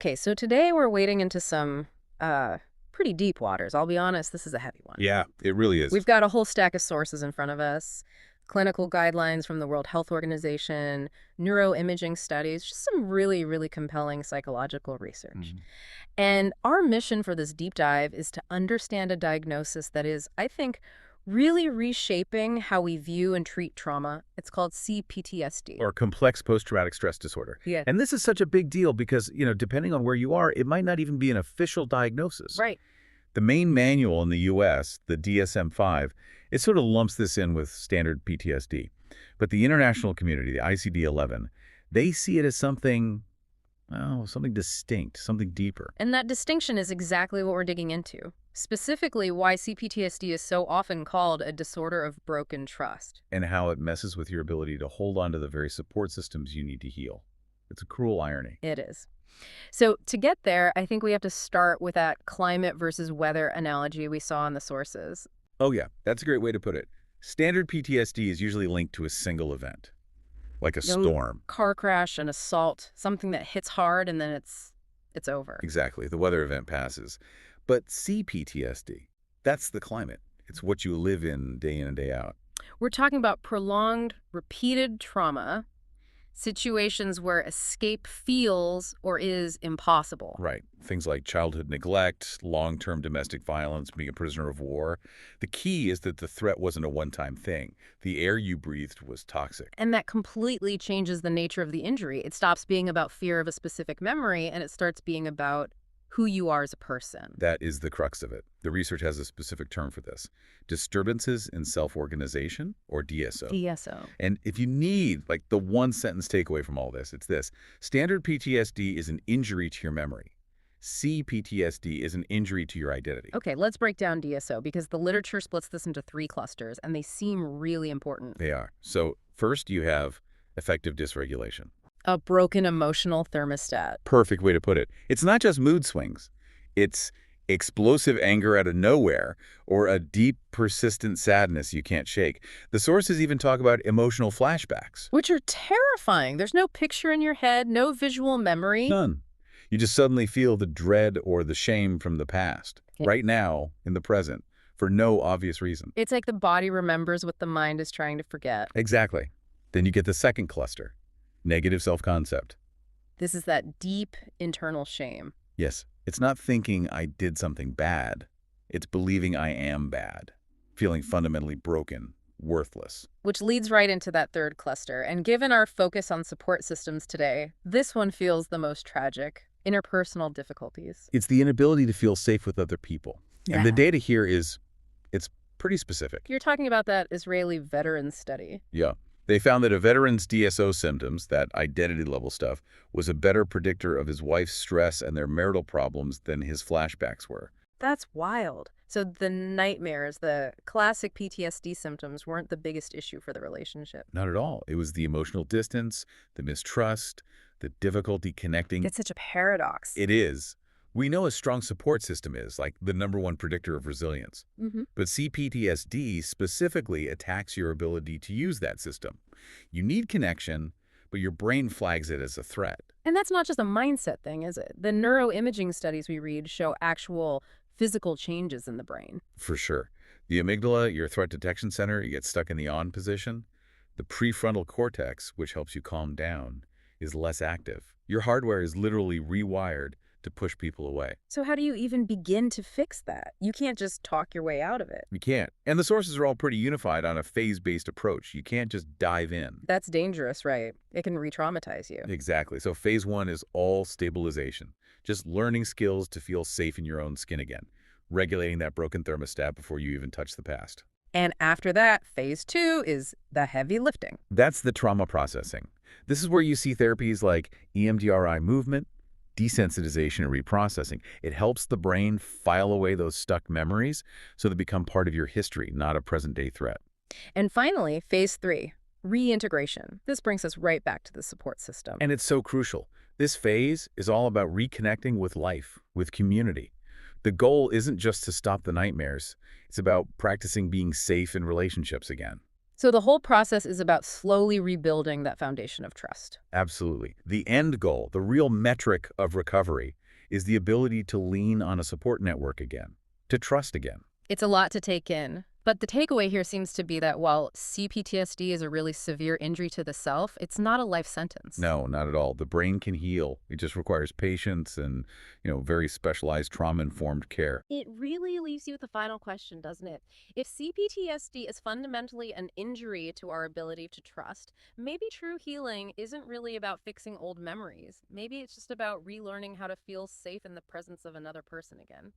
Okay, so today we're wading into some pretty deep waters. I'll be honest, this is a heavy one. Yeah, it really is. We've got a whole stack of sources in front of us. Clinical guidelines from the World Health Organization, neuroimaging studies, just some really, really compelling psychological research. Mhm. And our mission for this deep dive is to understand a diagnosis that is, I think, really reshaping how we view and treat trauma. It's called C-PTSD. Or complex post-traumatic stress disorder. Yeah. And this is such a big deal because, depending on where you are, it might not even be an official diagnosis. Right. The main manual in the US, the DSM-5, it sort of lumps this in with standard PTSD. But the international community, the ICD-11, they see it as something, oh, something distinct, something deeper. And that distinction is exactly what we're digging into. Specifically, why CPTSD is so often called a disorder of broken trust. And how it messes with your ability to hold on to the very support systems you need to heal. It's a cruel irony. It is. So to get there, I think we have to start with that climate versus weather analogy we saw in the sources. Oh yeah, that's a great way to put it. Standard PTSD is usually linked to a single event, like a You know, storm. car crash, an assault, something that hits hard and then it's over. Exactly, the weather event passes. But CPTSD, that's the climate. It's what you live in and day out. We're talking about prolonged, repeated trauma, situations where escape feels or is impossible. Right. Things like childhood neglect, long-term domestic violence, being a prisoner of war. The key is that the threat wasn't a one-time thing. The air you breathed was toxic. And that completely changes the nature of the injury. It stops being about fear of a specific memory and it starts being about who you are as a person. That is the crux of it. The research has a specific term for this. Disturbances in self-organization, or DSO. DSO. And if you need, like, the one-sentence takeaway from all this, it's this. Standard PTSD is an injury to your memory. CPTSD is an injury to your identity. Okay, let's break down DSO because the literature splits this into 3 clusters and they seem really important. They are. So first you have affective dysregulation. A broken emotional thermostat. Perfect way to put it. It's not just mood swings. It's explosive anger out of nowhere or a deep, persistent sadness you can't shake. The sources even talk about emotional flashbacks. Which are terrifying. There's no picture in your head, no visual memory. None. You just suddenly feel the dread or the shame from the past, Yeah. right now, in the present, for no obvious reason. It's like the body remembers what the mind is trying to forget. Exactly. Then you get the second cluster, negative self-concept. This is that deep internal shame. Yes, it's not thinking I did something bad. It's believing I am bad, feeling fundamentally broken, worthless. Which leads right into that third cluster. And given our focus on support systems today, this one feels the most tragic. Interpersonal difficulties. It's the inability to feel safe with other people. And the Yeah. data here it's pretty specific. You're talking about that Israeli veteran study. Yeah. They found that a veteran's DSO symptoms, that identity level stuff, was a better predictor of his wife's stress and their marital problems than his flashbacks were. That's wild. So the nightmares, the classic PTSD symptoms weren't the biggest issue for the relationship. Not at all. It was the emotional distance, the mistrust, the difficulty connecting. It's such a paradox. It is. We know a strong support system is, like, the #1 predictor of resilience. Mm-hmm. But CPTSD specifically attacks your ability to use that system. You need connection, but your brain flags it as a threat. And that's not just a mindset thing, is it? The neuroimaging studies we read show actual physical changes in the brain. For sure. The amygdala, your threat detection center, you get stuck in the on position. The prefrontal cortex, which helps you calm down, is less active. Your hardware is literally rewired to push people away. So how do you even begin to fix that? You can't just talk your way out of it. You can't. And the sources are all pretty unified on a phase-based approach. You can't just dive in. That's dangerous, right? It can re-traumatize you. Exactly. So phase 1 is all stabilization. Just learning skills to feel safe in your own skin again. Regulating that broken thermostat before you even touch the past. And after that, phase 2 is the heavy lifting. That's the trauma processing. This is where you see therapies like EMDRI movement, desensitization, and reprocessing. It helps the brain file away those stuck memories so they become part of your history, not a present-day threat. And finally, phase 3, reintegration. This brings us right back to the support system. And it's so crucial. This phase is all about reconnecting with life, with community. The goal isn't just to stop the nightmares. It's about practicing being safe in relationships again. So the whole process is about slowly rebuilding that foundation of trust. Absolutely. The end goal, the real metric of recovery, is the ability to lean on a support network again, to trust again. It's a lot to take in. But the takeaway here seems to be that while CPTSD is a really severe injury to the self, it's not a life sentence. No, not at all. The brain can heal. It just requires patience and, very specialized trauma-informed care. It really leaves you with the final question, doesn't it? If CPTSD is fundamentally an injury to our ability to trust, maybe true healing isn't really about fixing old memories. Maybe it's just about relearning how to feel safe in the presence of another person again.